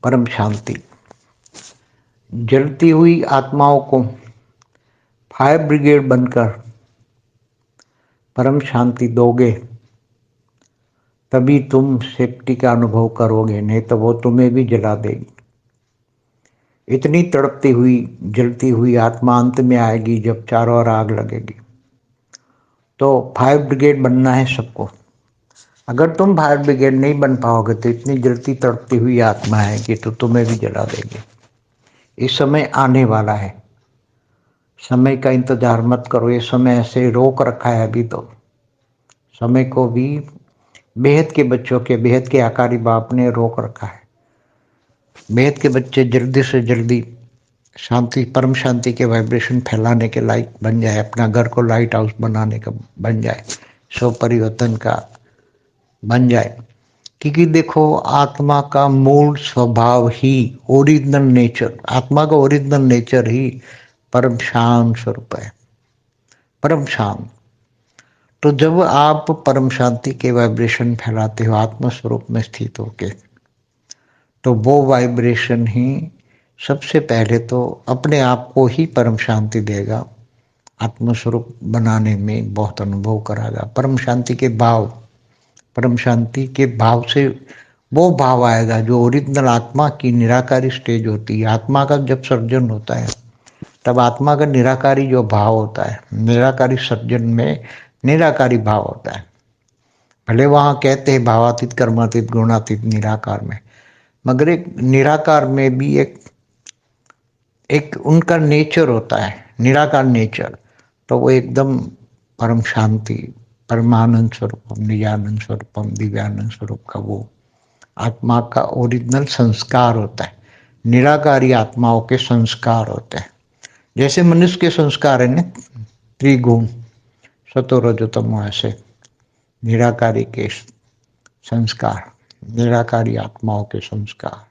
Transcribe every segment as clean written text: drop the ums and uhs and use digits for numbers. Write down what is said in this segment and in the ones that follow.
परम शांति। जलती हुई आत्माओं को फायर ब्रिगेड बनकर परम शांति दोगे तभी तुम सेफ्टी का अनुभव करोगे, नहीं तो वो तुम्हें भी जला देगी। इतनी तड़पती हुई जलती हुई आत्मा अंत में आएगी जब चारों ओर आग लगेगी। तो फायर ब्रिगेड बनना है सबको। अगर तुम फायर ब्रिगेड नहीं बन पाओगे तो इतनी जलती तड़पती हुई आत्मा है कि तो तुम्हें भी जला देगी। इस समय आने वाला है, समय का इंतजार मत करो। ये समय ऐसे रोक रखा है अभी, तो समय को भी बेहद के बच्चों के, बेहद के आकारी बाप ने रोक रखा है। बेहद के बच्चे जल्दी से जल्दी शांति, परम शांति के वाइब्रेशन फैलाने के लायक बन जाए, अपना घर को लाइट हाउस बनाने का बन जाए, स्व परिवर्तन का बन जाए। क्योंकि देखो, आत्मा का मूल स्वभाव ही, ओरिजिनल नेचर, आत्मा का ओरिजिनल नेचर ही परम शांत स्वरूप है, परम शांत। तो जब आप परम शांति के वाइब्रेशन फैलाते हो आत्मा स्वरूप में स्थित होके, तो वो वाइब्रेशन ही सबसे पहले तो अपने आप को ही परम शांति देगा, आत्मस्वरूप बनाने में बहुत अनुभव कराएगा। परम शांति के भाव, परम शांति के भाव से वो भाव आएगा जो ओरिजिनल आत्मा की निराकारी स्टेज होती है। आत्मा का जब सर्जन होता है तब आत्मा का निराकारी जो भाव होता है, निराकारी सर्जन में निराकारी भाव होता है। भले वहाँ कहते हैं भावातीत, कर्मातीत, गुणातीत, निराकार में, मगर एक निराकार में भी एक एक उनका नेचर होता है, निराकार नेचर। तो वो एकदम परम शांति, परमानंद स्वरूपम, निजानंद स्वरूपम, दिव्यानंद स्वरूप का वो आत्मा का ओरिजिनल संस्कार होता है। निराकारी आत्माओं के संस्कार होते हैं। जैसे मनुष्य के संस्कार है ना, त्रिगुण, सतो रजो तमो, ऐसे निराकारी के संस्कार, निराकारी आत्माओं के संस्कार।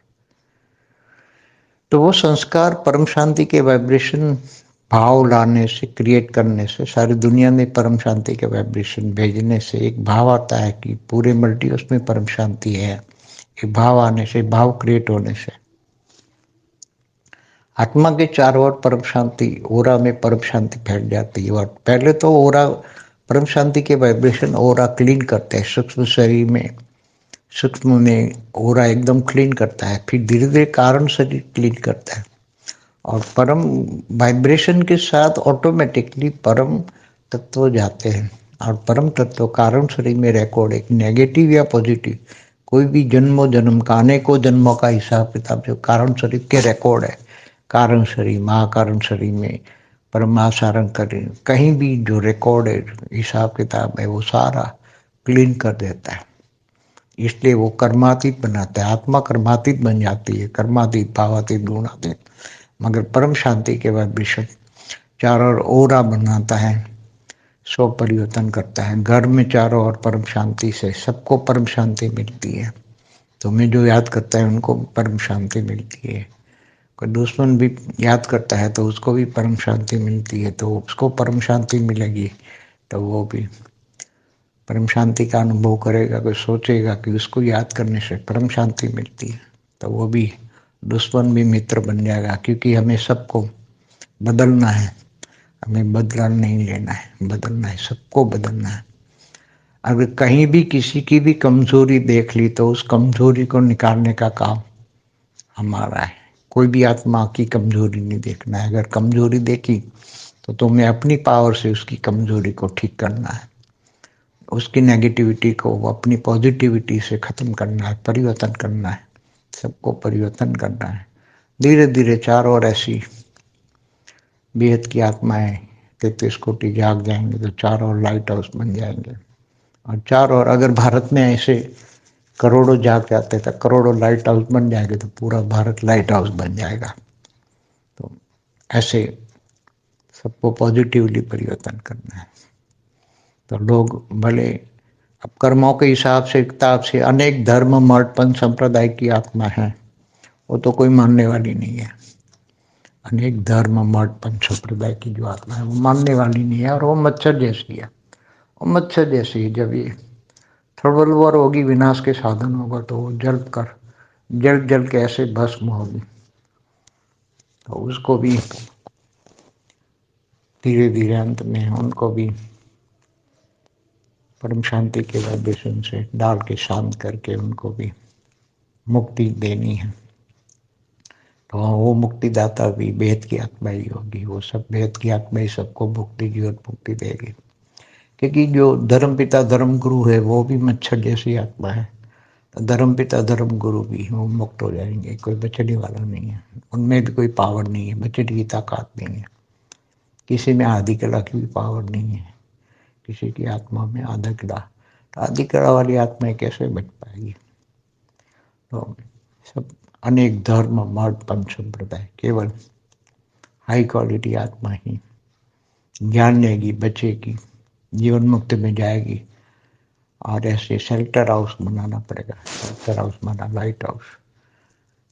तो वो संस्कार परम शांति के वाइब्रेशन भाव लाने से, क्रिएट करने से, सारी दुनिया में परम शांति के वाइब्रेशन भेजने से एक भाव आता है कि पूरे मल्टीवर्स में परम शांति है। एक भाव आने से, भाव क्रिएट होने से आत्मा के चारों ओर परम शांति, ओरा में परम शांति फैल जाती है। और पहले तो ओरा, परम शांति के वाइब्रेशन ओरा क्लीन करते हैं सूक्ष्म शरीर में, सूक्ष्म में ओरा एकदम क्लीन करता है, फिर धीरे धीरे कारण शरीर क्लीन करता है। और परम वाइब्रेशन के साथ ऑटोमेटिकली परम तत्व जाते हैं। और परम तत्व कारण शरीर में रिकॉर्ड, एक नेगेटिव या पॉजिटिव, कोई भी जन्मों जन्म का, अनेकों जन्मों का हिसाब किताब जो कारण शरीर के रिकॉर्ड है, कारण शरीर, महाकारण शरीर में, परमासारण शरीर, कहीं भी जो रिकॉर्ड है, हिसाब किताब है, वो सारा क्लीन कर देता है। इसलिए वो कर्मातीत बनाता है। आत्मा कर्मातीत बन जाती है, कर्मातीत, भावातीत, गुणातीत। मगर परम शांति के वाइब्रेशन चारों ओर ओरा बनाता है, स्व परिवर्तन करता है। घर में चारों ओर परम शांति से सबको परम शांति मिलती है। तुम्हें जो याद करता है उनको परम शांति मिलती है। कोई दुश्मन भी याद करता है तो उसको भी परम शांति मिलती है, तो उसको परम शांति मिलेगी, तो वो भी परम शांति का अनुभव करेगा। कोई सोचेगा कि उसको याद करने से परम शांति मिलती है, तो वो भी, दुश्मन भी मित्र बन जाएगा। क्योंकि हमें सबको बदलना है, हमें बदला नहीं लेना है, बदलना है, सबको बदलना है। अगर कहीं भी किसी की भी कमजोरी देख ली तो उस कमजोरी को निकालने का काम हमारा है। कोई भी आत्मा की कमजोरी नहीं देखना है। अगर कमजोरी देखी तो तुम्हें अपनी पावर से उसकी कमजोरी को ठीक करना है, उसकी नेगेटिविटी को अपनी पॉजिटिविटी से खत्म करना है, परिवर्तन करना है, सबको परिवर्तन करना है। धीरे धीरे चारों ओर ऐसी बेहद की आत्माएं 33 कोटि जाग जाएंगे तो चारों ओर लाइट हाउस बन जाएंगे। और चारों ओर अगर भारत में ऐसे करोड़ों जाग जाते तो करोड़ों लाइट हाउस बन जाएंगे, तो पूरा भारत लाइट हाउस बन जाएगा। तो ऐसे सबको पॉजिटिवली परिवर्तन करना है। तो लोग भले अब कर्मों के हिसाब से, किताब से, अनेक धर्म, मठ, पंथ, संप्रदाय की आत्मा है, वो तो कोई मानने वाली नहीं है। अनेक धर्म, मठ, पंथ, संप्रदाय की जो आत्मा है वो मानने वाली नहीं है, और वो मच्छर जैसी है। वो मच्छर जैसी है। जब ये थर्मल वॉर होगी, विनाश के साधन होगा, तो वो जल कर जल जल के ऐसे भस्म होगी। तो उसको भी धीरे धीरे अंत में उनको भी परम शांति के वाइब्रेशन से डाल के शांत करके उनको भी मुक्ति देनी है। तो वो मुक्तिदाता भी भेद की आत्मा ही होगी। वो सब भेद की आत्मा ही सबको मुक्ति, जीवन मुक्ति देगी। क्योंकि जो धर्म पिता धर्म गुरु है वो भी मच्छर जैसी आत्मा है। तो धर्म पिता धर्म गुरु भी वो मुक्त हो जाएंगे। कोई बचने वाला नहीं है, उनमें भी कोई पावर नहीं है, बचने की ताकत नहीं है। किसी में आदि कला की भी पावर नहीं है, किसी की आत्मा में आधा कला। तो आदि कला वाली आत्माएं कैसे बच पाएगी? तो सब अनेक धर्म मठ पंथ संप्रदाय, केवल हाई क्वालिटी आत्मा ही ज्ञान लेगी, बचेगी, जीवन मुक्ति में जाएगी। और ऐसे शेल्टर हाउस बनाना पड़ेगा। शेल्टर हाउस माना लाइट हाउस।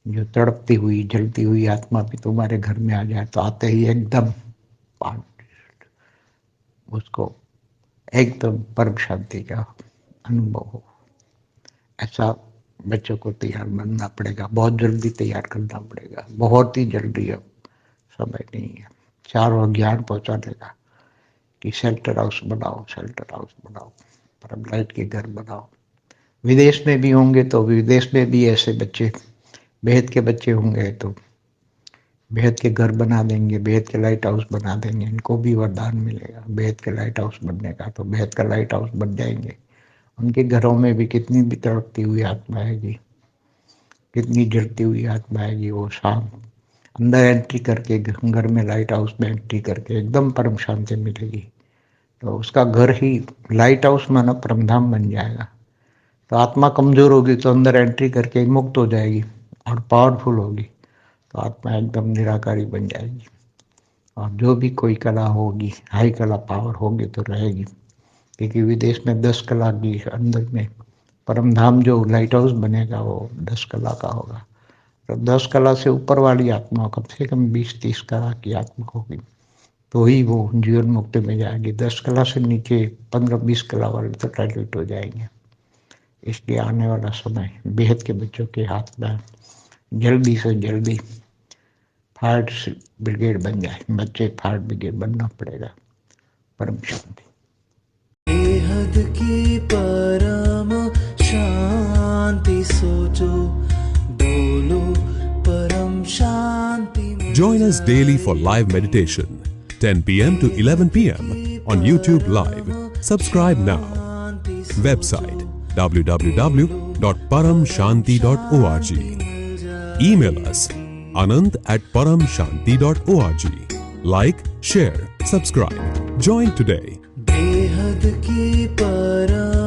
जो तड़पती हुई जलती हुई आत्मा भी तुम्हारे घर में आ जाए तो आते ही एकदम उसको एकदम परम शांति का अनुभव हो। ऐसा बच्चों को तैयार बनना पड़ेगा, बहुत जल्दी तैयार करना पड़ेगा, बहुत ही जल्दी। अब समय नहीं है। चारों ज्ञान पहुंचा देगा कि शेल्टर हाउस बनाओ, शेल्टर हाउस बनाओ, परम लाइट के घर बनाओ। विदेश में भी होंगे तो विदेश में भी ऐसे बच्चे, बेहद के बच्चे होंगे तो बेहद के घर बना देंगे, बेहद के लाइट हाउस बना देंगे। इनको भी वरदान मिलेगा बेहद के लाइट हाउस बनने का। तो बेहद का लाइट हाउस बन जाएंगे। उनके घरों में भी कितनी भी तड़पती हुई आत्मा आएगी, कितनी जलती हुई आत्मा आएगी, वो शाम अंदर एंट्री करके घर में लाइट हाउस में एंट्री करके एकदम परम शांति मिलेगी। तो उसका घर ही लाइट हाउस माना परमधाम बन जाएगा। तो आत्मा कमजोर होगी तो अंदर एंट्री करके मुक्त हो जाएगी और पावरफुल होगी तो आत्मा एकदम निराकारी बन जाएगी। और जो भी कोई कला होगी, हाई कला पावर होगी तो रहेगी। क्योंकि विदेश में 10 कला की अंदर में परमधाम जो लाइट हाउस बनेगा वो 10 कला का होगा। तो 10 कला से ऊपर वाली आत्मा कम से कम 20-30 कला की आत्मा होगी तो ही वो जीवन मुक्ति में जाएगी। 10 कला से नीचे 15-20 कला वाले तो डायल्यूट हो जाएंगे। इसलिए आने वाला समय बेहद के बच्चों के हाथ में जल्दी से जल्दी फायर ब्रिगेड बन जाए। बच्चे फायर ब्रिगेड बनना पड़ेगा। परम शांति। बेहद की परम शांति सोचो, बोलो परम शांति। Join us daily for live meditation, 10 p.m. to 11 p.m. on YouTube Live. Subscribe now. Website www.paramshanti.org. Email us anand@paramshanti.org. Like, share, subscribe. Join today. बेहद की परम